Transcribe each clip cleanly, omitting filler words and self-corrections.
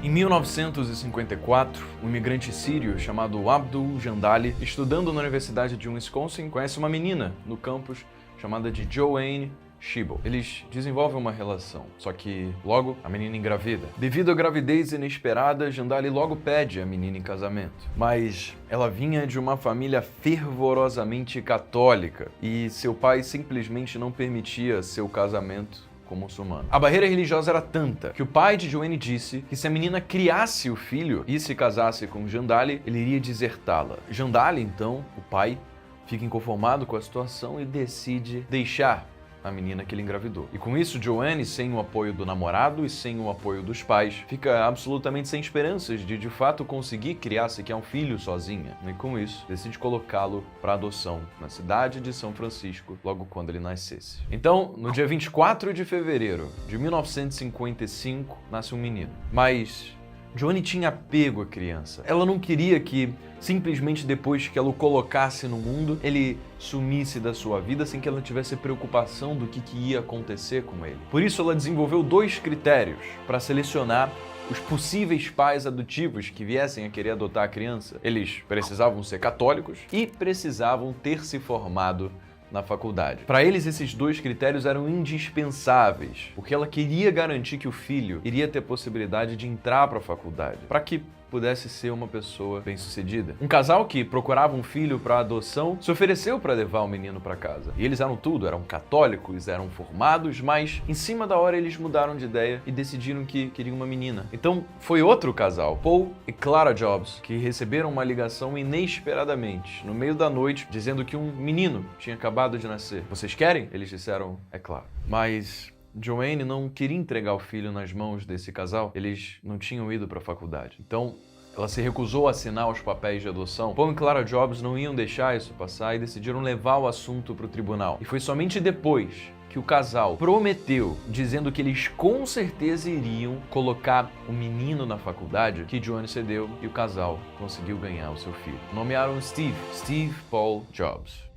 Em 1954, um imigrante sírio chamado Abdul Jandali, estudando na Universidade de Wisconsin, conhece uma menina no campus chamada de Joanne Schiebel. Eles desenvolvem uma relação, só que logo a menina engravida. Devido à gravidez inesperada, Jandali logo pede a menina em casamento. Mas ela vinha de uma família fervorosamente católica e seu pai simplesmente não permitia seu casamento com muçulmano. A barreira religiosa era tanta que o pai de Joanne disse que se a menina criasse o filho e se casasse com Jandali, ele iria desertá-la. Jandali, então, o pai, fica inconformado com a situação e decide deixar a menina que ele engravidou. E com isso, Joanne, sem o apoio do namorado e sem o apoio dos pais, fica absolutamente sem esperanças de fato conseguir criar sequer um filho sozinha. E com isso, decide colocá-lo para adoção na cidade de São Francisco, logo quando ele nascesse. Então, no dia 24 de fevereiro de 1955, nasce um menino. Mas Joanne tinha apego à criança. Ela não queria que, simplesmente depois que ela o colocasse no mundo, ele sumisse da sua vida sem que ela tivesse preocupação do que ia acontecer com ele. Por isso, ela desenvolveu 2 critérios para selecionar os possíveis pais adotivos que viessem a querer adotar a criança. Eles precisavam ser católicos e precisavam ter se formado na faculdade. Para eles, esses 2 critérios eram indispensáveis, porque ela queria garantir que o filho iria ter possibilidade de entrar para a faculdade, para que pudesse ser uma pessoa bem-sucedida. Um casal que procurava um filho para adoção se ofereceu para levar o menino para casa. E eles eram tudo, eram católicos, eram formados, mas em cima da hora eles mudaram de ideia e decidiram que queriam uma menina. Então foi outro casal, Paul e Clara Jobs, que receberam uma ligação inesperadamente, no meio da noite, dizendo que um menino tinha acabado de nascer. Vocês querem? Eles disseram, é claro. Mas Joanne não queria entregar o filho nas mãos desse casal, eles não tinham ido para a faculdade. Então, ela se recusou a assinar os papéis de adoção. Paul e Clara Jobs não iam deixar isso passar e decidiram levar o assunto para o tribunal. E foi somente depois que o casal prometeu, dizendo que eles com certeza iriam colocar o menino na faculdade, que Joanne cedeu e o casal conseguiu ganhar o seu filho. Nomearam Steve Paul Jobs.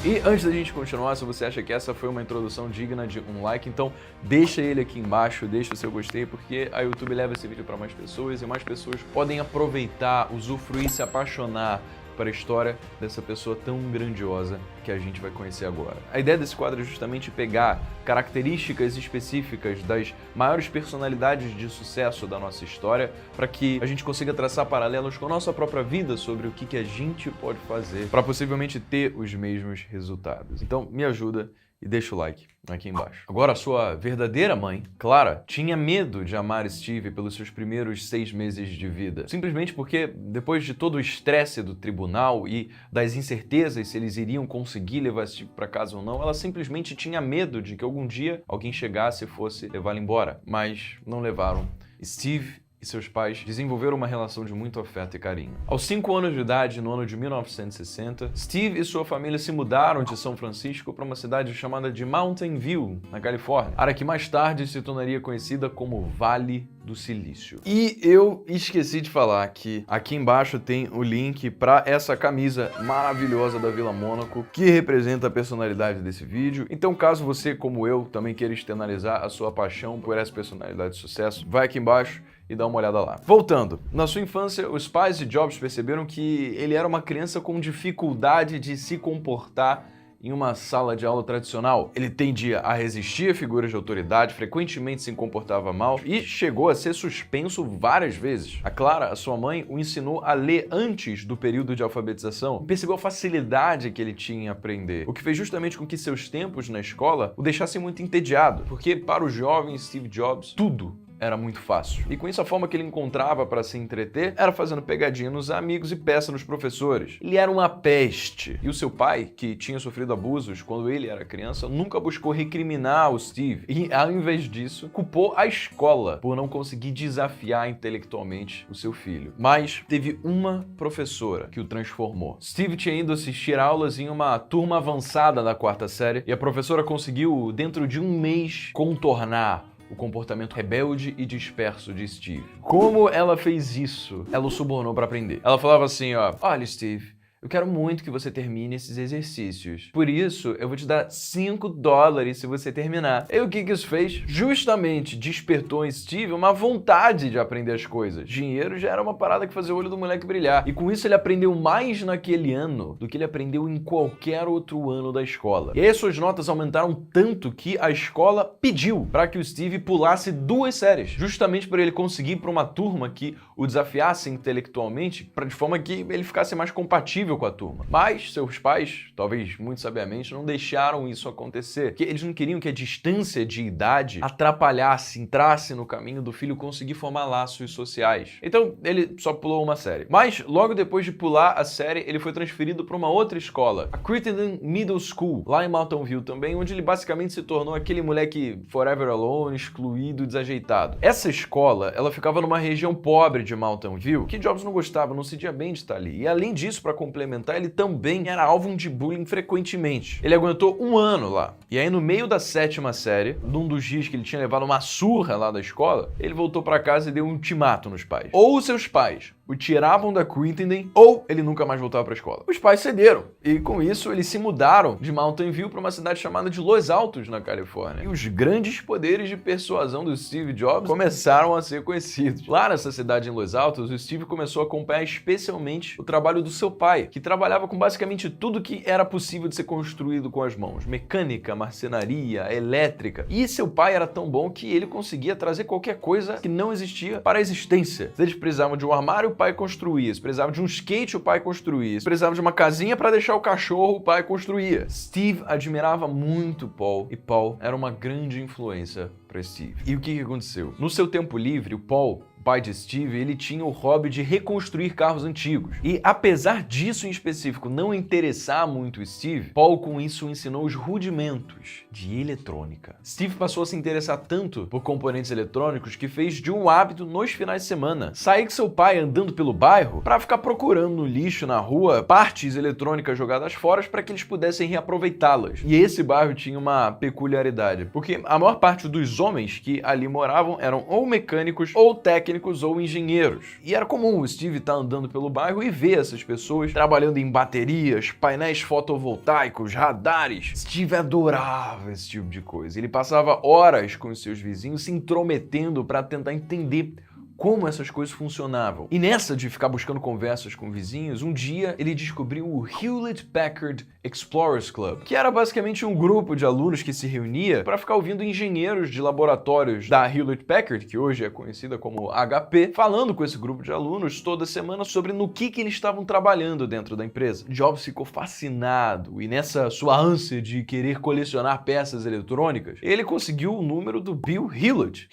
E antes da gente continuar, se você acha que essa foi uma introdução digna de um like, então deixa ele aqui embaixo, deixa o seu gostei, porque a YouTube leva esse vídeo para mais pessoas e mais pessoas podem aproveitar, usufruir, se apaixonar para a história dessa pessoa tão grandiosa que a gente vai conhecer agora. A ideia desse quadro é justamente pegar características específicas das maiores personalidades de sucesso da nossa história para que a gente consiga traçar paralelos com a nossa própria vida sobre o que a gente pode fazer para possivelmente ter os mesmos resultados. Então, me ajuda e deixa o like aqui embaixo. Agora, a sua verdadeira mãe, Clara, tinha medo de amar Steve pelos seus primeiros 6 meses de vida. Simplesmente porque, depois de todo o estresse do tribunal e das incertezas se eles iriam conseguir levar Steve para casa ou não, ela simplesmente tinha medo de que algum dia alguém chegasse e fosse levá-la embora. Mas não levaram. Steve e seus pais desenvolveram uma relação de muito afeto e carinho. Aos 5 anos de idade, no ano de 1960, Steve e sua família se mudaram de São Francisco para uma cidade chamada de Mountain View, na Califórnia, área que mais tarde se tornaria conhecida como Vale do Silício. E eu esqueci de falar que aqui embaixo tem o link para essa camisa maravilhosa da Vila Mônaco, que representa a personalidade desse vídeo. Então, caso você, como eu, também queira externalizar a sua paixão por essa personalidade de sucesso, vai aqui embaixo e dá uma olhada lá. Voltando, na sua infância, os pais de Jobs perceberam que ele era uma criança com dificuldade de se comportar em uma sala de aula tradicional. Ele tendia a resistir a figuras de autoridade, frequentemente se comportava mal e chegou a ser suspenso várias vezes. A Clara, a sua mãe, o ensinou a ler antes do período de alfabetização. Percebeu a facilidade que ele tinha em aprender, o que fez justamente com que seus tempos na escola o deixassem muito entediado, porque para o jovem Steve Jobs, tudo era muito fácil. E com isso, a forma que ele encontrava para se entreter era fazendo pegadinha nos amigos e peça nos professores. Ele era uma peste. E o seu pai, que tinha sofrido abusos quando ele era criança, nunca buscou recriminar o Steve. E, ao invés disso, culpou a escola por não conseguir desafiar intelectualmente o seu filho. Mas teve uma professora que o transformou. Steve tinha ido assistir aulas em uma turma avançada da 4ª série e a professora conseguiu, dentro de um mês, contornar o comportamento rebelde e disperso de Steve. Como ela fez isso? Ela o subornou para aprender. Ela falava assim, ó, olha Steve, eu quero muito que você termine esses exercícios. Por isso, eu vou te dar $5 se você terminar. E o que isso fez? Justamente despertou em Steve uma vontade de aprender as coisas. Dinheiro já era uma parada que fazia o olho do moleque brilhar. E com isso ele aprendeu mais naquele ano do que ele aprendeu em qualquer outro ano da escola. E aí suas notas aumentaram tanto que a escola pediu para que o Steve pulasse 2 séries, justamente para ele conseguir ir para uma turma que o desafiasse intelectualmente, de forma que ele ficasse mais compatível com a turma. Mas seus pais, talvez muito sabiamente, não deixaram isso acontecer, porque eles não queriam que a distância de idade atrapalhasse, entrasse no caminho do filho conseguir formar laços sociais. Então ele só pulou uma série. Mas logo depois de pular a série, ele foi transferido para uma outra escola, a Crittenden Middle School, lá em Mountain View também, onde ele basicamente se tornou aquele moleque forever alone, excluído, desajeitado. Essa escola, ela ficava numa região pobre de Mountain View, que Jobs não gostava, não se sentia bem de estar ali. E além disso, para complementar, ele também era alvo de bullying frequentemente. Ele aguentou 1 ano lá. E aí, no meio da 7ª série, num dos dias que ele tinha levado uma surra lá da escola, ele voltou para casa e deu um ultimato nos pais. Ou seus pais o tiravam da Crittenden, ou ele nunca mais voltava para a escola. Os pais cederam, e com isso eles se mudaram de Mountain View para uma cidade chamada de Los Altos, na Califórnia. E os grandes poderes de persuasão do Steve Jobs começaram a ser conhecidos. Lá nessa cidade em Los Altos, o Steve começou a acompanhar especialmente o trabalho do seu pai, que trabalhava com basicamente tudo que era possível de ser construído com as mãos: mecânica, marcenaria, elétrica. E seu pai era tão bom que ele conseguia trazer qualquer coisa que não existia para a existência. Se eles precisavam de um armário, o pai construía. Se precisava de um skate, o pai construía. Se precisava de uma casinha para deixar o cachorro, o pai construía. Steve admirava muito Paul, e Paul era uma grande influência para Steve. E o que aconteceu? No seu tempo livre, o Paul, pai de Steve, ele tinha o hobby de reconstruir carros antigos. E apesar disso em específico não interessar muito Steve, Paul com isso ensinou os rudimentos de eletrônica. Steve passou a se interessar tanto por componentes eletrônicos que fez de um hábito nos finais de semana sair com seu pai andando pelo bairro para ficar procurando no lixo na rua partes eletrônicas jogadas fora para que eles pudessem reaproveitá-las. E esse bairro tinha uma peculiaridade, porque a maior parte dos homens que ali moravam eram ou mecânicos ou técnicos ou engenheiros. E era comum o Steve estar andando pelo bairro e ver essas pessoas trabalhando em baterias, painéis fotovoltaicos, radares. Steve adorava esse tipo de coisa. Ele passava horas com os seus vizinhos se intrometendo para tentar entender como essas coisas funcionavam. E nessa de ficar buscando conversas com vizinhos, um dia ele descobriu o Hewlett-Packard Explorers Club, que era basicamente um grupo de alunos que se reunia para ficar ouvindo engenheiros de laboratórios da Hewlett-Packard, que hoje é conhecida como HP, falando com esse grupo de alunos toda semana sobre no que eles estavam trabalhando dentro da empresa. Jobs ficou fascinado e nessa sua ânsia de querer colecionar peças eletrônicas, ele conseguiu o número do Bill Hewlett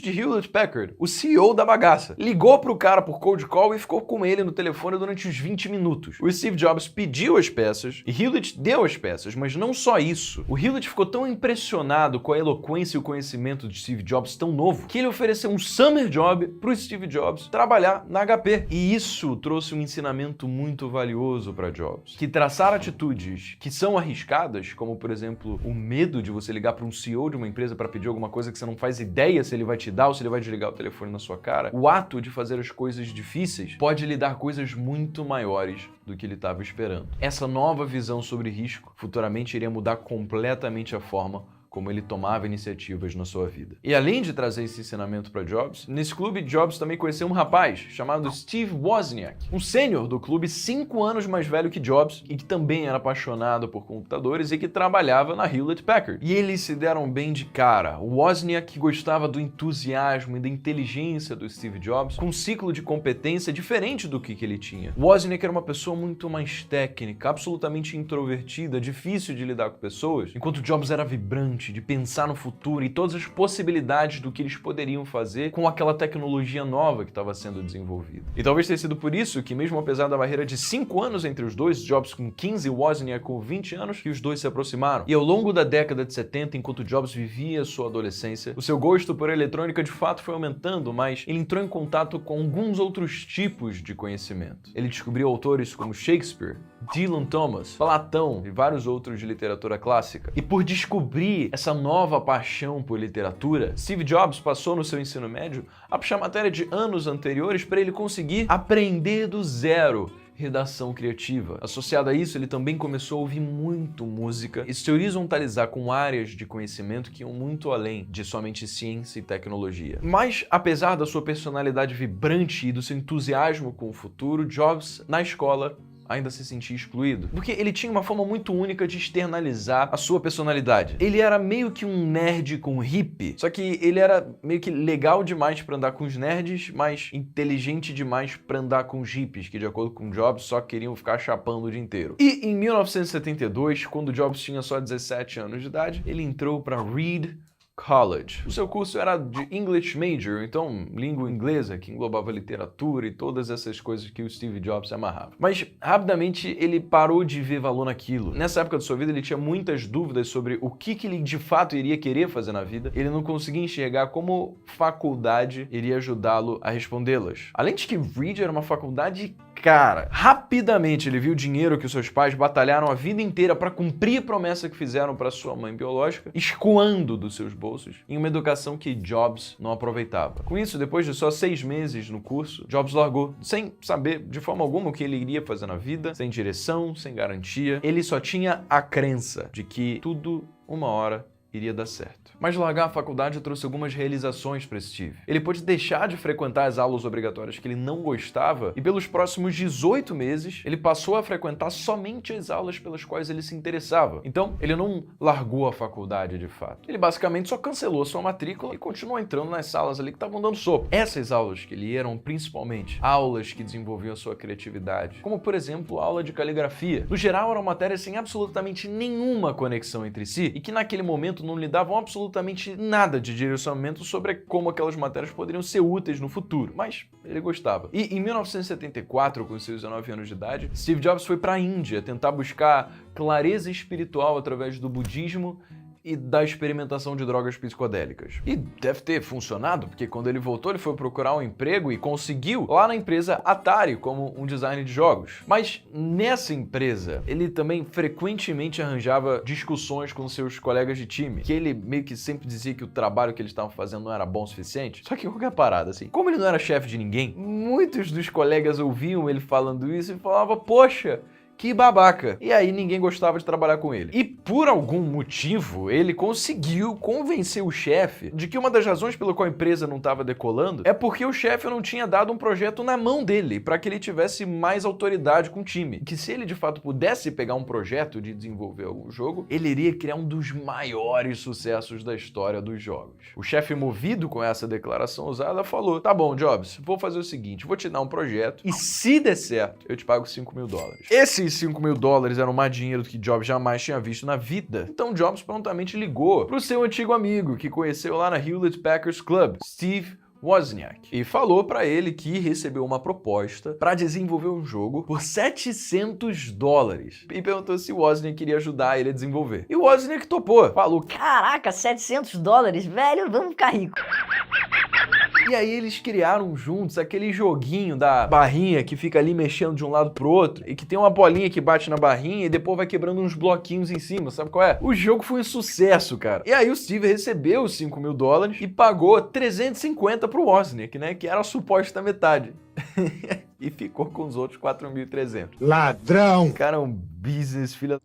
de Hewlett-Packard, o CEO da bagaça. Ligou pro cara por cold call e ficou com ele no telefone durante uns 20 minutos. O Steve Jobs pediu as peças e Hewlett deu as peças, mas não só isso. O Hewlett ficou tão impressionado com a eloquência e o conhecimento de Steve Jobs tão novo que ele ofereceu um summer job pro Steve Jobs trabalhar na HP. E isso trouxe um ensinamento muito valioso para Jobs, que traçar atitudes que são arriscadas, como por exemplo o medo de você ligar para um CEO de uma empresa para pedir alguma coisa que você não faz ideia se ele vai te dar ou se ele vai desligar o telefone na sua cara, o ato de fazer as coisas difíceis pode lhe dar coisas muito maiores do que ele estava esperando. Essa nova visão sobre risco futuramente iria mudar completamente a forma como ele tomava iniciativas na sua vida. E além de trazer esse ensinamento para Jobs, nesse clube Jobs também conheceu um rapaz chamado Steve Wozniak, um sênior do clube 5 anos mais velho que Jobs e que também era apaixonado por computadores e que trabalhava na Hewlett-Packard. E eles se deram bem de cara. O Wozniak gostava do entusiasmo e da inteligência do Steve Jobs, com um ciclo de competência diferente do que ele tinha. O Wozniak era uma pessoa muito mais técnica, absolutamente introvertida, difícil de lidar com pessoas, enquanto Jobs era vibrante, de pensar no futuro e todas as possibilidades do que eles poderiam fazer com aquela tecnologia nova que estava sendo desenvolvida. E talvez tenha sido por isso que, mesmo apesar da barreira de 5 anos entre os dois, Jobs com 15 e Wozniak com 20 anos, que os dois se aproximaram. E ao longo da década de 70, enquanto Jobs vivia sua adolescência, o seu gosto por eletrônica de fato foi aumentando, mas ele entrou em contato com alguns outros tipos de conhecimento. Ele descobriu autores como Shakespeare, Dylan Thomas, Platão e vários outros de literatura clássica. E por descobrir essa nova paixão por literatura, Steve Jobs passou no seu ensino médio a puxar matéria de anos anteriores para ele conseguir aprender do zero redação criativa. Associado a isso, ele também começou a ouvir muito música e se horizontalizar com áreas de conhecimento que iam muito além de somente ciência e tecnologia. Mas, apesar da sua personalidade vibrante e do seu entusiasmo com o futuro, Jobs, na escola, ainda se sentia excluído. Porque ele tinha uma forma muito única de externalizar a sua personalidade. Ele era meio que um nerd com hippie, só que ele era meio que legal demais pra andar com os nerds, mas inteligente demais pra andar com os hippies, que de acordo com Jobs só queriam ficar chapando o dia inteiro. E em 1972, quando Jobs tinha só 17 anos de idade, ele entrou pra Reed College. O seu curso era de English Major, então língua inglesa, que englobava literatura e todas essas coisas que o Steve Jobs se amarrava. Mas rapidamente ele parou de ver valor naquilo. Nessa época de sua vida ele tinha muitas dúvidas sobre o que ele de fato iria querer fazer na vida. Ele não conseguia enxergar como faculdade iria ajudá-lo a respondê-las. Além de que Reed era uma faculdade cara. Rapidamente ele viu o dinheiro que os seus pais batalharam a vida inteira para cumprir a promessa que fizeram para sua mãe biológica, escoando dos seus bolsos em uma educação que Jobs não aproveitava. Com isso, depois de só 6 meses no curso, Jobs largou, sem saber de forma alguma o que ele iria fazer na vida, sem direção, sem garantia. Ele só tinha a crença de que tudo, uma hora, iria dar certo. Mas largar a faculdade trouxe algumas realizações para Steve. Ele pôde deixar de frequentar as aulas obrigatórias que ele não gostava e pelos próximos 18 meses ele passou a frequentar somente as aulas pelas quais ele se interessava. Então, ele não largou a faculdade de fato. Ele basicamente só cancelou sua matrícula e continuou entrando nas salas ali que estavam dando sopa. Essas aulas que ele ia eram principalmente aulas que desenvolviam a sua criatividade, como por exemplo a aula de caligrafia. No geral, eram matérias sem absolutamente nenhuma conexão entre si e que naquele momento não lhe davam absolutamente nada de direcionamento sobre como aquelas matérias poderiam ser úteis no futuro, mas ele gostava. E em 1974, com seus 19 anos de idade, Steve Jobs foi para a Índia tentar buscar clareza espiritual através do budismo e da experimentação de drogas psicodélicas. E deve ter funcionado, porque quando ele voltou, ele foi procurar um emprego e conseguiu lá na empresa Atari como um designer de jogos. Mas nessa empresa, ele também frequentemente arranjava discussões com seus colegas de time, que ele meio que sempre dizia que o trabalho que eles estavam fazendo não era bom o suficiente. Só que qualquer parada, assim, como ele não era chefe de ninguém, muitos dos colegas ouviam ele falando isso e falavam, poxa, que babaca. E aí ninguém gostava de trabalhar com ele. E por algum motivo, ele conseguiu convencer o chefe de que uma das razões pela qual a empresa não estava decolando é porque o chefe não tinha dado um projeto na mão dele para que ele tivesse mais autoridade com o time. Que se ele de fato pudesse pegar um projeto de desenvolver algum jogo, ele iria criar um dos maiores sucessos da história dos jogos. O chefe, movido com essa declaração ousada, falou, tá bom, Jobs, vou fazer o seguinte, vou te dar um projeto e se der certo, eu te pago $5.000. Esses $5.000 eram mais dinheiro do que Jobs jamais tinha visto na vida. Então Jobs prontamente ligou pro seu antigo amigo que conheceu lá na Hewlett Packard Club, Steve Wozniak, e falou pra ele que recebeu uma proposta para desenvolver um jogo por $700 e perguntou se o Wozniak queria ajudar ele a desenvolver. E o Wozniak topou, falou, caraca, $700, velho, vamos ficar rico. E aí eles criaram juntos aquele joguinho da barrinha que fica ali mexendo de um lado pro outro e que tem uma bolinha que bate na barrinha e depois vai quebrando uns bloquinhos em cima, sabe qual é? O jogo foi um sucesso, cara. E aí o Steve recebeu os $5.000 e pagou 350 pro Wozniak, né? Que era a suposta metade. E ficou com os outros 4.300. Ladrão! Cara, um business filha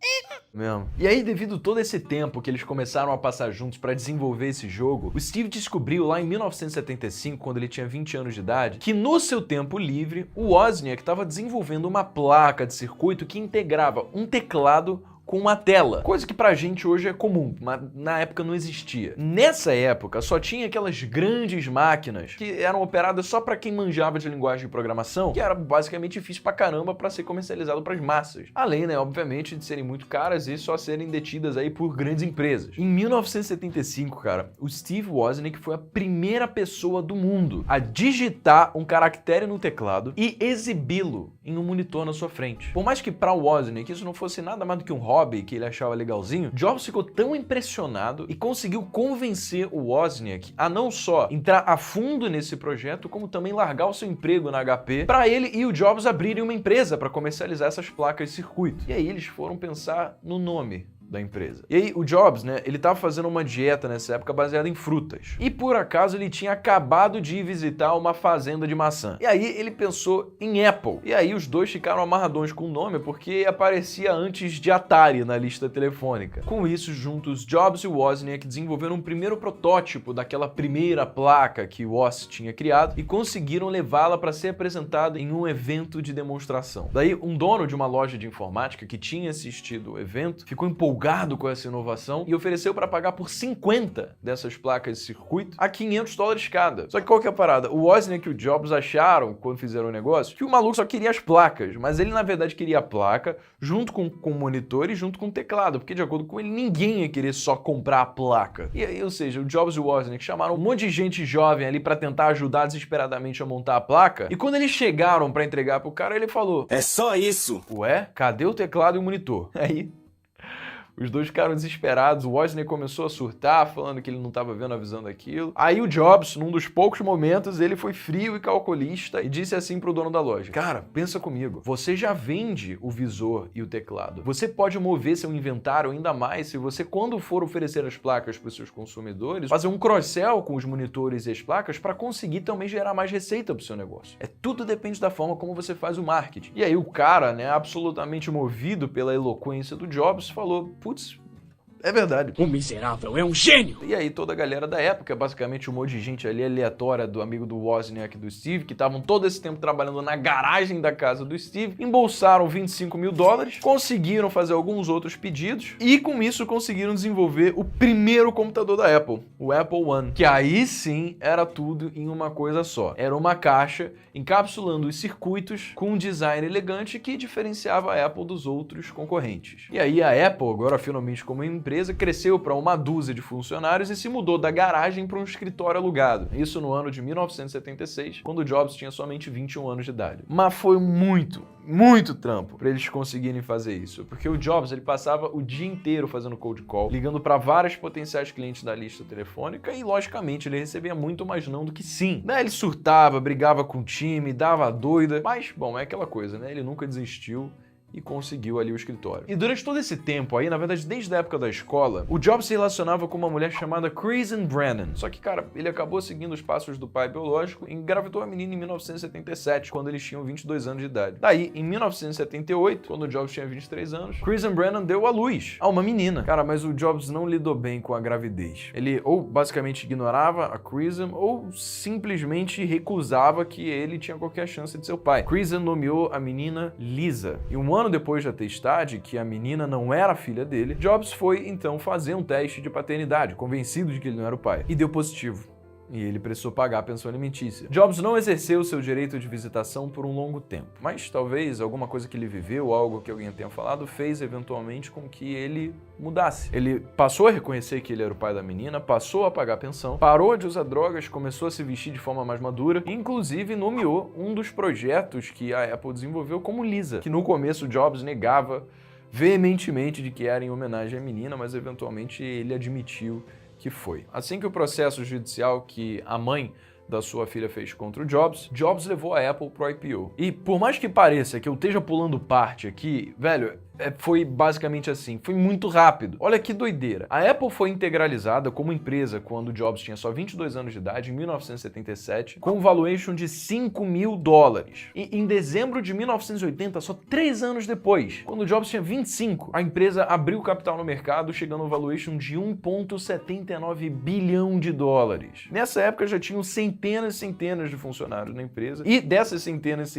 mesmo. E aí, devido todo esse tempo que eles começaram a passar juntos para desenvolver esse jogo, o Steve descobriu lá em 1975, quando ele tinha 20 anos de idade, que no seu tempo livre, o Wozniak estava desenvolvendo uma placa de circuito que integrava um teclado com uma tela, coisa que pra gente hoje é comum, mas na época não existia. Nessa época só tinha aquelas grandes máquinas que eram operadas só pra quem manjava de linguagem de programação, que era basicamente difícil pra caramba pra ser comercializado pras massas. Além, né, obviamente, de serem muito caras e só serem detidas aí por grandes empresas. Em 1975, cara, o Steve Wozniak foi a primeira pessoa do mundo a digitar um caractere no teclado e exibi-lo em um monitor na sua frente. Por mais que pra Wozniak isso não fosse nada mais do que um hobby que ele achava legalzinho, Jobs ficou tão impressionado e conseguiu convencer o Wozniak a não só entrar a fundo nesse projeto, como também largar o seu emprego na HP para ele e o Jobs abrirem uma empresa para comercializar essas placas de circuito. E aí eles foram pensar no nome da empresa. E aí o Jobs, né, ele tava fazendo uma dieta nessa época baseada em frutas. E por acaso ele tinha acabado de ir visitar uma fazenda de maçã. E aí ele pensou em Apple. E aí os dois ficaram amarradões com o nome porque aparecia antes de Atari na lista telefônica. Com isso, juntos, Jobs e Wozniak desenvolveram um primeiro protótipo daquela primeira placa que o Woz tinha criado e conseguiram levá-la para ser apresentada em um evento de demonstração. Daí, um dono de uma loja de informática que tinha assistido o evento ficou empolgado com essa inovação e ofereceu para pagar por 50 dessas placas de circuito a $500 cada. Só que qual que é a parada? O Wozniak e o Jobs acharam, quando fizeram o negócio, que o maluco só queria as placas, mas ele na verdade queria a placa junto com o monitor e junto com o teclado, porque de acordo com ele, ninguém ia querer só comprar a placa. E aí, ou seja, o Jobs e o Wozniak chamaram um monte de gente jovem ali para tentar ajudar desesperadamente a montar a placa, e quando eles chegaram para entregar pro cara, ele falou: "É só isso?" "Ué, cadê o teclado e o monitor?" Aí os dois ficaram desesperados, o Wozniak começou a surtar, falando que ele não estava vendo a visão daquilo. Aí o Jobs, num dos poucos momentos, ele foi frio e calculista e disse assim pro dono da loja: "Cara, pensa comigo, você já vende o visor e o teclado. Você pode mover seu inventário ainda mais se você, quando for oferecer as placas para os seus consumidores, fazer um cross-sell com os monitores e as placas para conseguir também gerar mais receita para o seu negócio. Tudo depende da forma como você faz o marketing." E aí o cara, né, absolutamente movido pela eloquência do Jobs, falou: "Putz, é verdade. O miserável é um gênio!" E aí toda a galera da época, basicamente um monte de gente ali aleatória do amigo do Wozniak e do Steve, que estavam todo esse tempo trabalhando na garagem da casa do Steve, embolsaram $25 mil, conseguiram fazer alguns outros pedidos e com isso conseguiram desenvolver o primeiro computador da Apple, o Apple I, que aí sim era tudo em uma coisa só. Era uma caixa encapsulando os circuitos com um design elegante que diferenciava a Apple dos outros concorrentes. E aí a Apple, agora finalmente como empresa, cresceu para uma dúzia de funcionários e se mudou da garagem para um escritório alugado. Isso no ano de 1976, quando Jobs tinha somente 21 anos de idade. Mas foi muito trampo para eles conseguirem fazer isso, porque o Jobs ele passava o dia inteiro fazendo cold call, ligando para vários potenciais clientes da lista telefônica e, logicamente, ele recebia muito mais não do que sim. Daí ele surtava, brigava com o time, dava doida, mas, bom, é aquela coisa, né? Ele nunca desistiu e conseguiu ali o escritório. E durante todo esse tempo aí, na verdade, desde a época da escola, o Jobs se relacionava com uma mulher chamada Kristen Brennan. Só que, cara, ele acabou seguindo os passos do pai biológico e engravidou a menina em 1977, quando eles tinham 22 anos de idade. Daí, em 1978, quando o Jobs tinha 23 anos, Kristen Brennan deu à luz a uma menina. Cara, mas o Jobs não lidou bem com a gravidez. Ele ou basicamente ignorava a Kristen ou simplesmente recusava que ele tinha qualquer chance de ser o pai. Kristen nomeou a menina Lisa. E um ano depois de atestar de que a menina não era filha dele, Jobs foi então fazer um teste de paternidade, convencido de que ele não era o pai, e deu positivo. E ele precisou pagar a pensão alimentícia. Jobs não exerceu seu direito de visitação por um longo tempo, mas talvez alguma coisa que ele viveu, algo que alguém tenha falado, fez eventualmente com que ele mudasse. Ele passou a reconhecer que ele era o pai da menina, passou a pagar a pensão, parou de usar drogas, começou a se vestir de forma mais madura e, inclusive, nomeou um dos projetos que a Apple desenvolveu como Lisa, que no começo Jobs negava veementemente de que era em homenagem à menina, mas eventualmente ele admitiu que foi. Assim que o processo judicial que a mãe da sua filha fez contra o Jobs, Jobs levou a Apple pro IPO. E por mais que pareça que eu esteja pulando parte aqui, velho, foi basicamente assim, foi muito rápido. Olha que doideira. A Apple foi integralizada como empresa quando o Jobs tinha só 22 anos de idade, em 1977, com um valuation de $5 mil. E em dezembro de 1980, só 3 anos depois, quando o Jobs tinha 25, a empresa abriu capital no mercado, chegando a um valuation de $1,79 bilhão. Nessa época já tinham centenas e centenas de funcionários na empresa, e dessas centenas,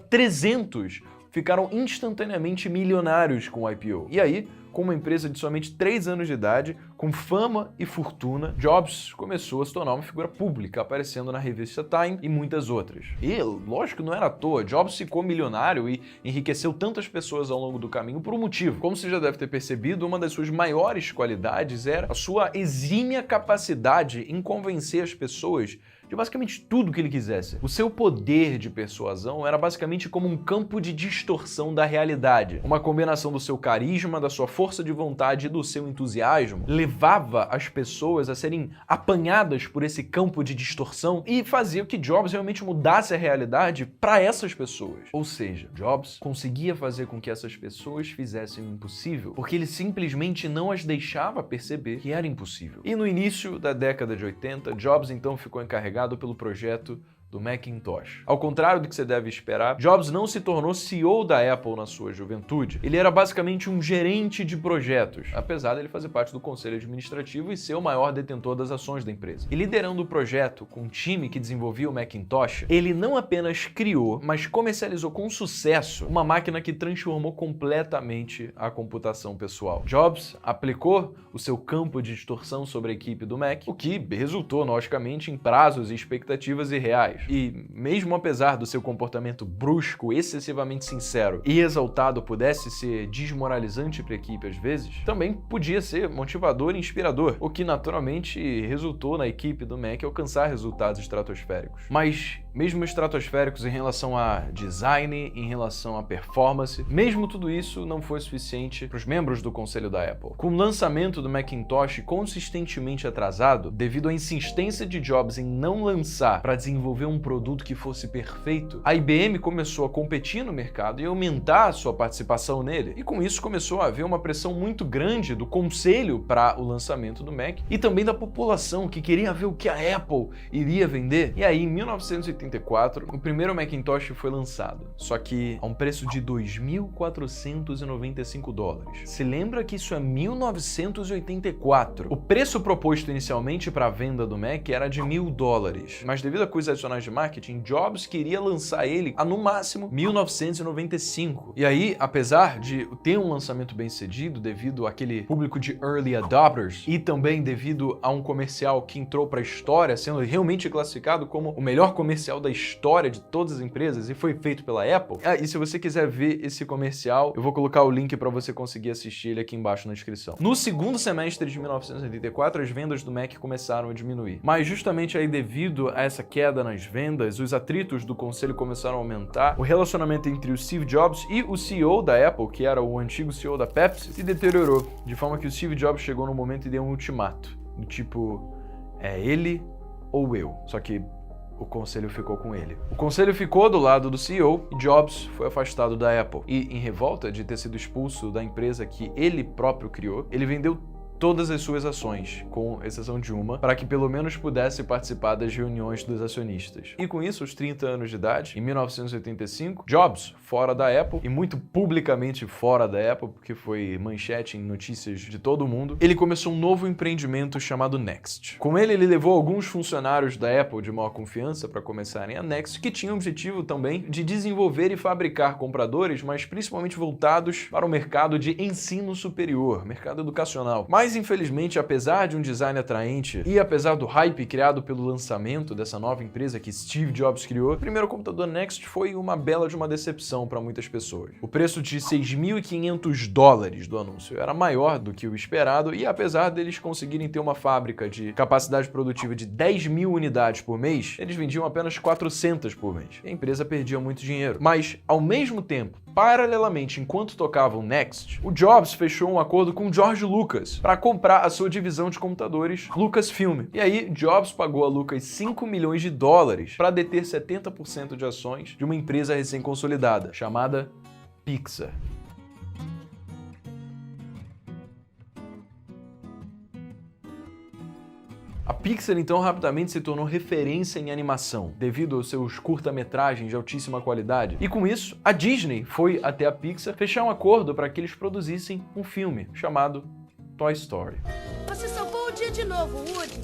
300 ficaram instantaneamente milionários com o IPO. E aí, com uma empresa de somente 3 anos de idade, com fama e fortuna, Jobs começou a se tornar uma figura pública, aparecendo na revista Time e muitas outras. E, lógico, não era à toa, Jobs ficou milionário e enriqueceu tantas pessoas ao longo do caminho por um motivo. Como você já deve ter percebido, uma das suas maiores qualidades era a sua exímia capacidade em convencer as pessoas de basicamente tudo que ele quisesse. O seu poder de persuasão era basicamente como um campo de distorção da realidade. Uma combinação do seu carisma, da sua força de vontade e do seu entusiasmo levava as pessoas a serem apanhadas por esse campo de distorção e fazia que Jobs realmente mudasse a realidade para essas pessoas. Ou seja, Jobs conseguia fazer com que essas pessoas fizessem o impossível, porque ele simplesmente não as deixava perceber que era impossível. E no início da década de 80, Jobs então ficou encarregado pelo projeto do Macintosh. Ao contrário do que você deve esperar, Jobs não se tornou CEO da Apple na sua juventude. Ele era basicamente um gerente de projetos, apesar dele fazer parte do conselho administrativo e ser o maior detentor das ações da empresa. E liderando o projeto com um time que desenvolvia o Macintosh, ele não apenas criou, mas comercializou com sucesso uma máquina que transformou completamente a computação pessoal. Jobs aplicou o seu campo de distorção sobre a equipe do Mac, o que resultou, logicamente, em prazos e expectativas irreais. E mesmo apesar do seu comportamento brusco, excessivamente sincero e exaltado pudesse ser desmoralizante para a equipe às vezes, também podia ser motivador e inspirador, o que naturalmente resultou na equipe do Mac alcançar resultados estratosféricos. Mas mesmo estratosféricos em relação a design, em relação a performance, mesmo tudo isso não foi suficiente para os membros do conselho da Apple. Com o lançamento do Macintosh consistentemente atrasado, devido à insistência de Jobs em não lançar para desenvolver um produto que fosse perfeito, a IBM começou a competir no mercado e aumentar a sua participação nele. E com isso começou a haver uma pressão muito grande do conselho para o lançamento do Mac e também da população que queria ver o que a Apple iria vender. E aí, em 1984, o primeiro Macintosh foi lançado, só que a um preço de $2.495. Se lembra que isso é 1984. O preço proposto inicialmente para a venda do Mac era de $1.000, mas devido a coisas adicionais de marketing, Jobs queria lançar ele a no máximo 1995. E aí, apesar de ter um lançamento bem sucedido devido àquele público de early adopters e também devido a um comercial que entrou para a história, sendo realmente classificado como o melhor comercial da história de todas as empresas e foi feito pela Apple. E se você quiser ver esse comercial, eu vou colocar o link para você conseguir assistir ele aqui embaixo na descrição. No segundo semestre de 1984, as vendas do Mac começaram a diminuir. Mas justamente aí devido a essa queda nas vendas, os atritos do conselho começaram a aumentar, o relacionamento entre o Steve Jobs e o CEO da Apple, que era o antigo CEO da Pepsi, se deteriorou, de forma que o Steve Jobs chegou no momento e deu um ultimato, do tipo, é ele ou eu. Só que o conselho ficou com ele. O conselho ficou do lado do CEO e Jobs foi afastado da Apple. E em revolta de ter sido expulso da empresa que ele próprio criou, ele vendeu todas as suas ações, com exceção de uma, para que pelo menos pudesse participar das reuniões dos acionistas. E com isso, aos 30 anos de idade, em 1985, Jobs, fora da Apple, e muito publicamente fora da Apple, porque foi manchete em notícias de todo o mundo, ele começou um novo empreendimento chamado Next. Com ele levou alguns funcionários da Apple de maior confiança para começarem a Next, que tinha o objetivo também de desenvolver e fabricar computadores, mas principalmente voltados para o mercado de ensino superior, mercado educacional. Mas infelizmente, apesar de um design atraente e apesar do hype criado pelo lançamento dessa nova empresa que Steve Jobs criou, o primeiro computador Next foi uma bela de uma decepção para muitas pessoas. O preço de $6.500 do anúncio era maior do que o esperado e apesar deles conseguirem ter uma fábrica de capacidade produtiva de 10.000 unidades por mês, eles vendiam apenas 400 por mês. E a empresa perdia muito dinheiro. Mas, ao mesmo tempo, paralelamente, enquanto tocava o Next, o Jobs fechou um acordo com o George Lucas para comprar a sua divisão de computadores Lucasfilm. E aí, Jobs pagou a Lucas $5 milhões para deter 70% de ações de uma empresa recém-consolidada, chamada Pixar. A Pixar, então, rapidamente se tornou referência em animação, devido aos seus curta-metragens de altíssima qualidade. E com isso, a Disney foi até a Pixar fechar um acordo para que eles produzissem um filme chamado Toy Story. Você salvou o dia de novo, Woody.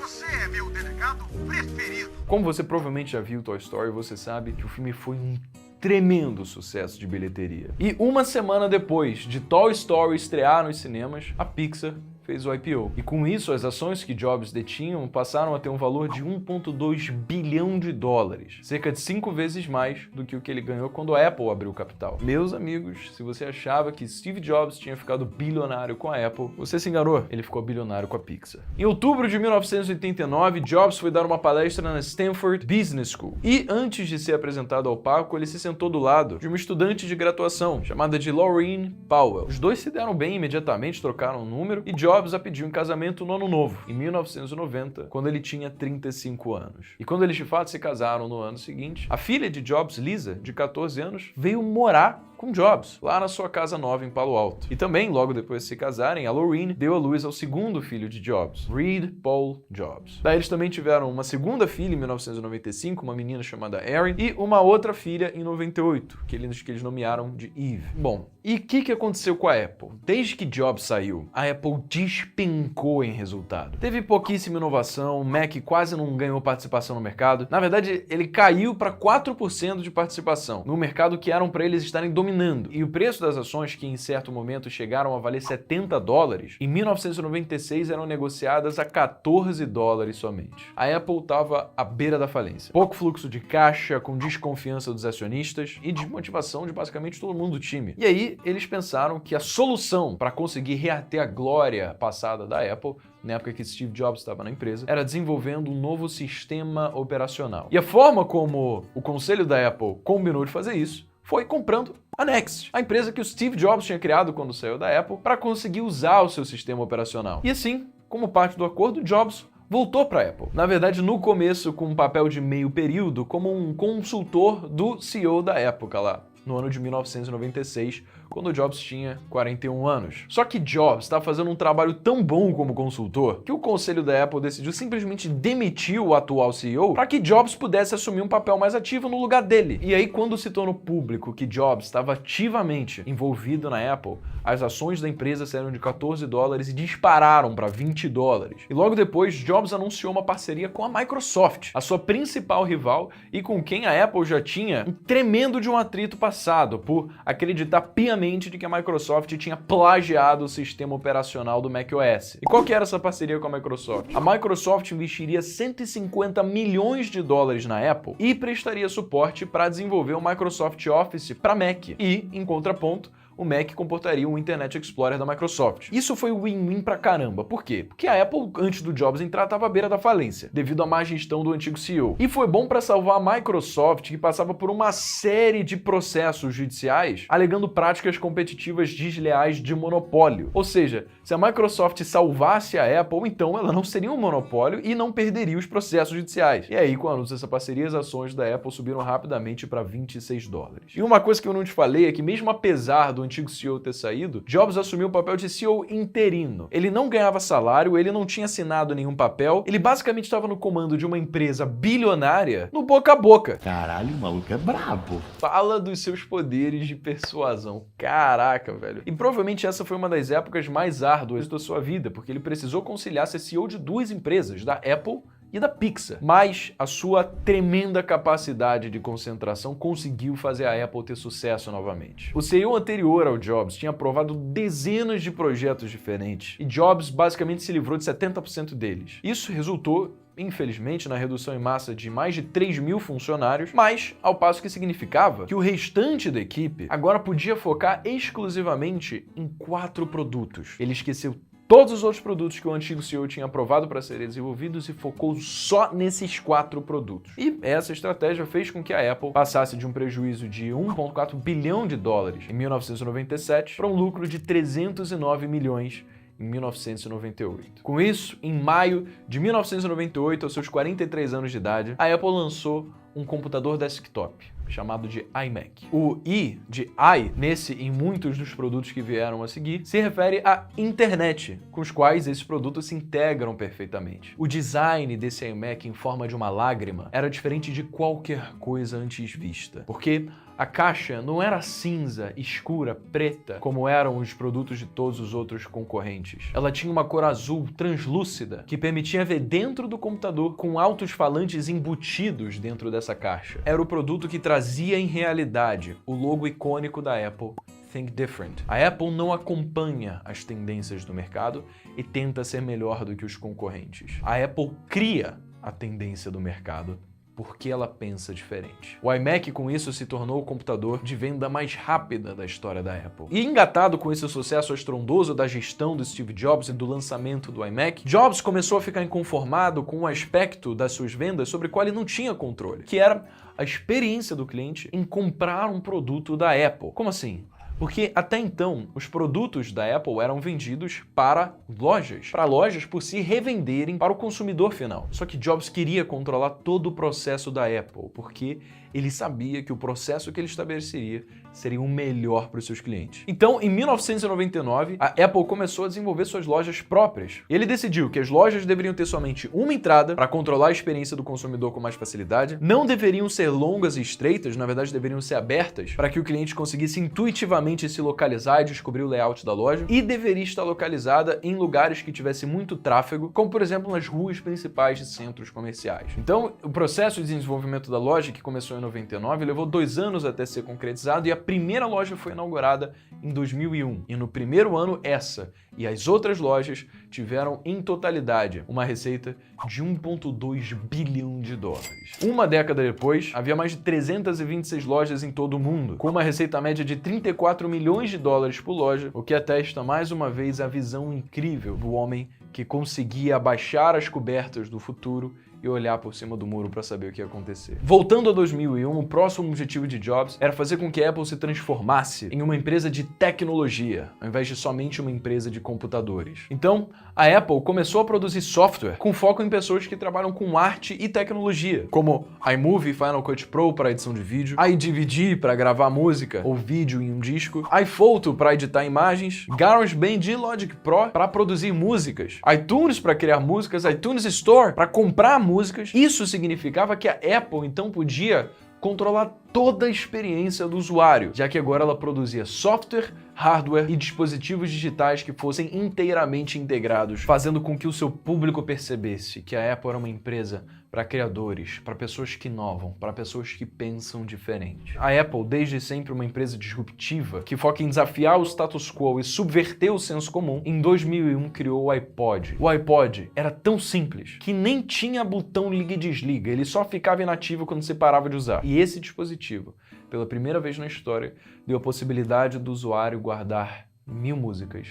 Você é meu delegado preferido. Como você provavelmente já viu Toy Story, você sabe que o filme foi um tremendo sucesso de bilheteria. E uma semana depois de Toy Story estrear nos cinemas, a Pixar fez o IPO. E com isso, as ações que Jobs detinham passaram a ter um valor de 1,2 bilhão de dólares, cerca de 5 vezes mais do que o que ele ganhou quando a Apple abriu capital. Meus amigos, se você achava que Steve Jobs tinha ficado bilionário com a Apple, você se enganou. Ele ficou bilionário com a Pixar. Em outubro de 1989, Jobs foi dar uma palestra na Stanford Business School. E antes de ser apresentado ao palco, ele se sentou do lado de uma estudante de graduação chamada de Laureen Powell. Os dois se deram bem imediatamente, trocaram um número e Jobs a pediu em casamento no ano novo, em 1990, quando ele tinha 35 anos. E quando eles de fato se casaram no ano seguinte, a filha de Jobs, Lisa, de 14 anos, veio morar com Jobs, lá na sua casa nova em Palo Alto. E também, logo depois de se casarem, a Laureen deu à luz ao segundo filho de Jobs, Reed Paul Jobs. Daí eles também tiveram uma segunda filha em 1995, uma menina chamada Erin, e uma outra filha em 98, que eles nomearam de Eve. Bom, e o que aconteceu com a Apple? Desde que Jobs saiu, a Apple despencou em resultado. Teve pouquíssima inovação, o Mac quase não ganhou participação no mercado. Na verdade, ele caiu para 4% de participação, no mercado que eram para eles estarem dominando. E o preço das ações, que em certo momento chegaram a valer 70 dólares, em 1996 eram negociadas a 14 dólares somente. A Apple estava à beira da falência. Pouco fluxo de caixa, com desconfiança dos acionistas e desmotivação de basicamente todo mundo do time. E aí, eles pensaram que a solução para conseguir reater a glória passada da Apple, na época que Steve Jobs estava na empresa, era desenvolvendo um novo sistema operacional. E a forma como o conselho da Apple combinou de fazer isso foi comprando a Next, a empresa que o Steve Jobs tinha criado quando saiu da Apple para conseguir usar o seu sistema operacional. E assim, como parte do acordo, Jobs voltou para a Apple. Na verdade, no começo com um papel de meio período como um consultor do CEO da época lá, no ano de 1996, quando Jobs tinha 41 anos. Só que Jobs estava fazendo um trabalho tão bom como consultor que o conselho da Apple decidiu simplesmente demitir o atual CEO para que Jobs pudesse assumir um papel mais ativo no lugar dele. E aí, quando se tornou público que Jobs estava ativamente envolvido na Apple, as ações da empresa saíram de 14 dólares e dispararam para 20 dólares. E logo depois, Jobs anunciou uma parceria com a Microsoft, a sua principal rival e com quem a Apple já tinha um tremendo de um atrito passado por acreditar piamente de que a Microsoft tinha plagiado o sistema operacional do macOS. E qual que era essa parceria com a Microsoft? A Microsoft investiria 150 milhões de dólares na Apple e prestaria suporte para desenvolver o Microsoft Office para Mac. E, em contraponto, o Mac comportaria o Internet Explorer da Microsoft. Isso foi win-win pra caramba. Por quê? Porque a Apple, antes do Jobs entrar, estava à beira da falência, devido à má gestão do antigo CEO. E foi bom para salvar a Microsoft, que passava por uma série de processos judiciais alegando práticas competitivas desleais de monopólio. Ou seja, se a Microsoft salvasse a Apple, então ela não seria um monopólio e não perderia os processos judiciais. E aí, com o anúncio dessa parceria, as ações da Apple subiram rapidamente para 26 dólares. E uma coisa que eu não te falei é que mesmo apesar do antigo CEO ter saído, Jobs assumiu o papel de CEO interino. Ele não ganhava salário, ele não tinha assinado nenhum papel, ele basicamente estava no comando de uma empresa bilionária no boca a boca. Caralho, o maluco é brabo. Fala dos seus poderes de persuasão. Caraca, velho. E provavelmente essa foi uma das épocas mais árduas da sua vida, porque ele precisou conciliar ser CEO de duas empresas, da Apple e da Pixar. Mas a sua tremenda capacidade de concentração conseguiu fazer a Apple ter sucesso novamente. O CEO anterior ao Jobs tinha aprovado dezenas de projetos diferentes e Jobs basicamente se livrou de 70% deles. Isso resultou, infelizmente, na redução em massa de mais de 3 mil funcionários, mas ao passo que significava que o restante da equipe agora podia focar exclusivamente em 4 produtos. Ele esqueceu todos os outros produtos que o antigo CEO tinha aprovado para serem desenvolvidos e focou só nesses 4 produtos. E essa estratégia fez com que a Apple passasse de um prejuízo de 1,4 bilhão de dólares em 1997 para um lucro de 309 milhões em 1998. Com isso, em maio de 1998, aos seus 43 anos de idade, a Apple lançou um computador desktop chamado de iMac. O I de i, nesse e em muitos dos produtos que vieram a seguir, se refere à internet, com os quais esses produtos se integram perfeitamente. O design desse iMac em forma de uma lágrima era diferente de qualquer coisa antes vista, porque a caixa não era cinza, escura, preta, como eram os produtos de todos os outros concorrentes. Ela tinha uma cor azul translúcida que permitia ver dentro do computador com altos-falantes embutidos dentro dessa caixa. Era o produto que trazia em realidade o logo icônico da Apple, think different. A Apple não acompanha as tendências do mercado e tenta ser melhor do que os concorrentes. A Apple cria a tendência do mercado porque ela pensa diferente. O iMac, com isso, se tornou o computador de venda mais rápida da história da Apple. E engatado com esse sucesso estrondoso da gestão do Steve Jobs e do lançamento do iMac, Jobs começou a ficar inconformado com um aspecto das suas vendas sobre o qual ele não tinha controle, que era a experiência do cliente em comprar um produto da Apple. Como assim? Porque até então, os produtos da Apple eram vendidos para lojas por se revenderem para o consumidor final. Só que Jobs queria controlar todo o processo da Apple, porque ele sabia que o processo que ele estabeleceria seria o melhor para os seus clientes. Então, em 1999, a Apple começou a desenvolver suas lojas próprias. Ele decidiu que as lojas deveriam ter somente uma entrada para controlar a experiência do consumidor com mais facilidade, não deveriam ser longas e estreitas, na verdade deveriam ser abertas, para que o cliente conseguisse intuitivamente se localizar e descobrir o layout da loja, e deveria estar localizada em lugares que tivesse muito tráfego, como por exemplo nas ruas principais de centros comerciais. Então, o processo de desenvolvimento da loja, que começou em 99, levou 2 anos até ser concretizado, e a primeira loja foi inaugurada em 2001. E no primeiro ano, essa e as outras lojas tiveram em totalidade uma receita de 1,2 bilhão de dólares. Uma década depois, havia mais de 326 lojas em todo o mundo, com uma receita média de 34 milhões de dólares por loja, o que atesta mais uma vez a visão incrível do homem que conseguia abaixar as cobertas do futuro e olhar por cima do muro para saber o que ia acontecer. Voltando a 2001, o próximo objetivo de Jobs era fazer com que a Apple se transformasse em uma empresa de tecnologia, ao invés de somente uma empresa de computadores. Então, a Apple começou a produzir software com foco em pessoas que trabalham com arte e tecnologia, como iMovie e Final Cut Pro para edição de vídeo, iDVD para gravar música ou vídeo em um disco, iPhoto para editar imagens, GarageBand e Logic Pro para produzir músicas, iTunes para criar músicas, iTunes Store para comprar músicas. Isso significava que a Apple então podia controlar toda a experiência do usuário, já que agora ela produzia software, hardware e dispositivos digitais que fossem inteiramente integrados, fazendo com que o seu público percebesse que a Apple era uma empresa para criadores, para pessoas que inovam, para pessoas que pensam diferente. A Apple, desde sempre uma empresa disruptiva, que foca em desafiar o status quo e subverter o senso comum, em 2001 criou o iPod. O iPod era tão simples que nem tinha botão liga e desliga, ele só ficava inativo quando você parava de usar. E esse dispositivo, pela primeira vez na história, deu a possibilidade do usuário guardar 1000 músicas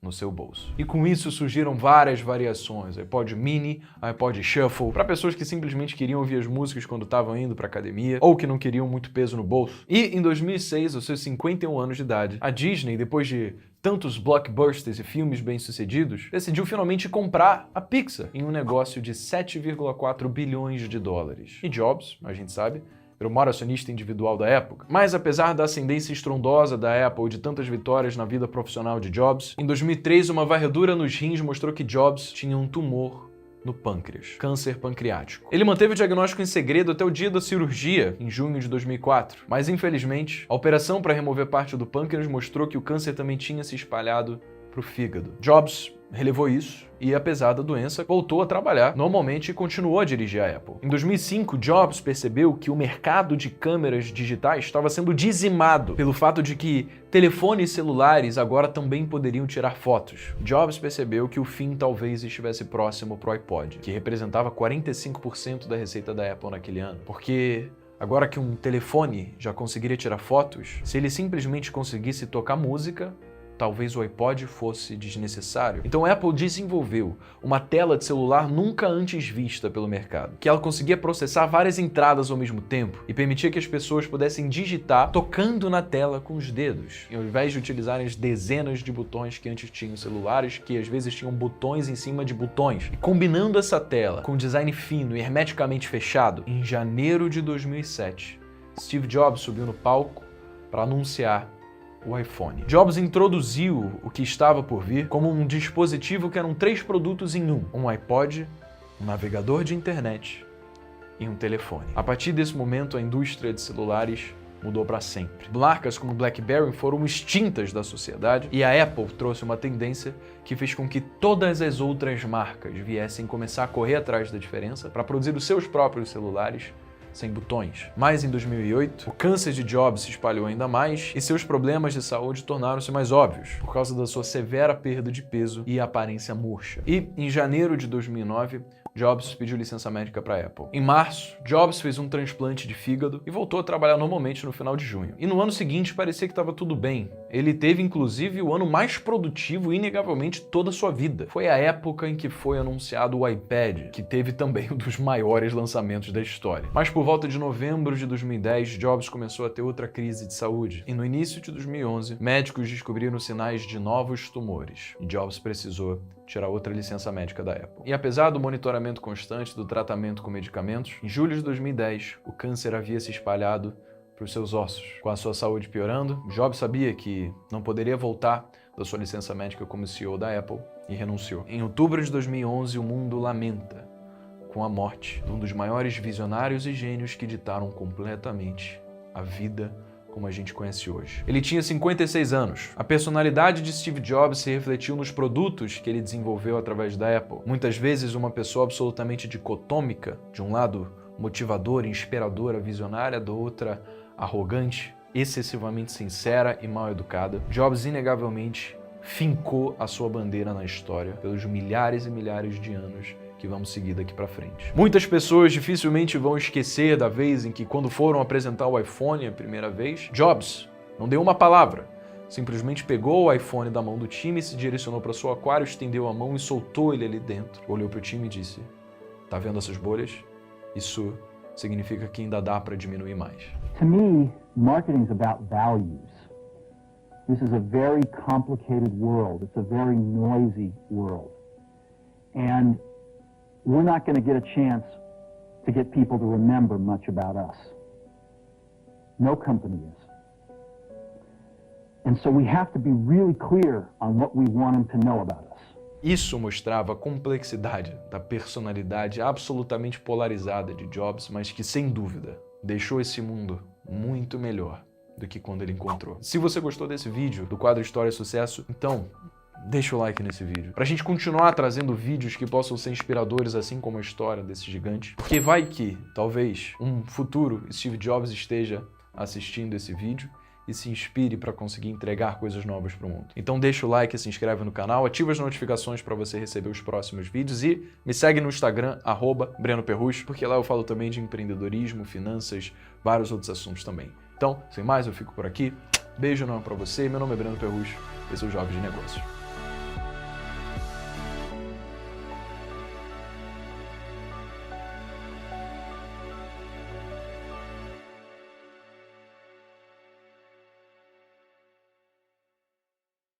no seu bolso. E com isso surgiram várias variações, iPod Mini, iPod Shuffle, para pessoas que simplesmente queriam ouvir as músicas quando estavam indo para academia, ou que não queriam muito peso no bolso. E em 2006, aos seus 51 anos de idade, a Disney, depois de tantos blockbusters e filmes bem-sucedidos, decidiu finalmente comprar a Pixar em um negócio de 7,4 bilhões de dólares. E Jobs, a gente sabe, era o maior acionista individual da época. Mas apesar da ascendência estrondosa da Apple e de tantas vitórias na vida profissional de Jobs, em 2003 uma varredura nos rins mostrou que Jobs tinha um tumor no pâncreas, câncer pancreático. Ele manteve o diagnóstico em segredo até o dia da cirurgia, em junho de 2004, mas infelizmente, a operação para remover parte do pâncreas mostrou que o câncer também tinha se espalhado para o fígado. Jobs relevou isso e, apesar da doença, voltou a trabalhar normalmente e continuou a dirigir a Apple. Em 2005, Jobs percebeu que o mercado de câmeras digitais estava sendo dizimado pelo fato de que telefones celulares agora também poderiam tirar fotos. Jobs percebeu que o fim talvez estivesse próximo para o iPod, que representava 45% da receita da Apple naquele ano, porque agora que um telefone já conseguiria tirar fotos, se ele simplesmente conseguisse tocar música, talvez o iPod fosse desnecessário. Então a Apple desenvolveu uma tela de celular nunca antes vista pelo mercado, que ela conseguia processar várias entradas ao mesmo tempo e permitia que as pessoas pudessem digitar tocando na tela com os dedos, ao invés de utilizarem as dezenas de botões que antes tinham celulares, que às vezes tinham botões em cima de botões. E combinando essa tela com um design fino e hermeticamente fechado, em janeiro de 2007, Steve Jobs subiu no palco para anunciar o iPhone. Jobs introduziu o que estava por vir como um dispositivo que eram 3 produtos em um iPod, um navegador de internet e um telefone. A partir desse momento, a indústria de celulares mudou para sempre. Marcas como BlackBerry foram extintas da sociedade e a Apple trouxe uma tendência que fez com que todas as outras marcas viessem começar a correr atrás da diferença para produzir os seus próprios celulares sem botões. Mas em 2008, o câncer de Jobs se espalhou ainda mais e seus problemas de saúde tornaram-se mais óbvios, por causa da sua severa perda de peso e aparência murcha. E, em janeiro de 2009, Jobs pediu licença médica para a Apple. Em março, Jobs fez um transplante de fígado e voltou a trabalhar normalmente no final de junho. E no ano seguinte parecia que estava tudo bem. Ele teve inclusive o ano mais produtivo inegavelmente toda a sua vida. Foi a época em que foi anunciado o iPad, que teve também um dos maiores lançamentos da história. Mas por volta de novembro de 2010, Jobs começou a ter outra crise de saúde. E no início de 2011, médicos descobriram sinais de novos tumores. E Jobs precisou tirar outra licença médica da Apple. E apesar do monitoramento constante do tratamento com medicamentos, em julho de 2010, o câncer havia se espalhado para os seus ossos. Com a sua saúde piorando, Jobs sabia que não poderia voltar da sua licença médica como CEO da Apple e renunciou. Em outubro de 2011, o mundo lamenta com a morte de um dos maiores visionários e gênios que ditaram completamente a vida como a gente conhece hoje. Ele tinha 56 anos. A personalidade de Steve Jobs se refletiu nos produtos que ele desenvolveu através da Apple. Muitas vezes uma pessoa absolutamente dicotômica, de um lado motivadora, inspiradora, visionária, da outra arrogante, excessivamente sincera e mal educada. Jobs inegavelmente fincou a sua bandeira na história pelos milhares e milhares de anos que vamos seguir daqui para frente. Muitas pessoas dificilmente vão esquecer da vez em que, quando foram apresentar o iPhone a primeira vez, Jobs não deu uma palavra, simplesmente pegou o iPhone da mão do time, se direcionou para seu aquário, estendeu a mão e soltou ele ali dentro. Olhou para o time e disse: "Tá vendo essas bolhas? Isso significa que ainda dá para diminuir mais." To me, marketing is about values. This is a very complicated world. It's a very noisy world. And we're not going to get a chance to get people to remember much about us. No company is. And so we have to be really clear on what we want them to know about us. Isso mostrava a complexidade da personalidade absolutamente polarizada de Jobs, mas que, sem dúvida, deixou esse mundo muito melhor do que quando ele encontrou. Se você gostou desse vídeo, do quadro História e Sucesso, então deixa o like nesse vídeo, pra gente continuar trazendo vídeos que possam ser inspiradores, assim como a história desse gigante. Porque vai que, talvez, um futuro Steve Jobs esteja assistindo esse vídeo e se inspire para conseguir entregar coisas novas para o mundo. Então deixa o like, se inscreve no canal, ativa as notificações para você receber os próximos vídeos e me segue no Instagram, @BrenoPerrucho, porque lá eu falo também de empreendedorismo, finanças, vários outros assuntos também. Então, sem mais, eu fico por aqui. Beijo enorme para você, meu nome é Breno Perrucho, esse é o Jovem de Negócios.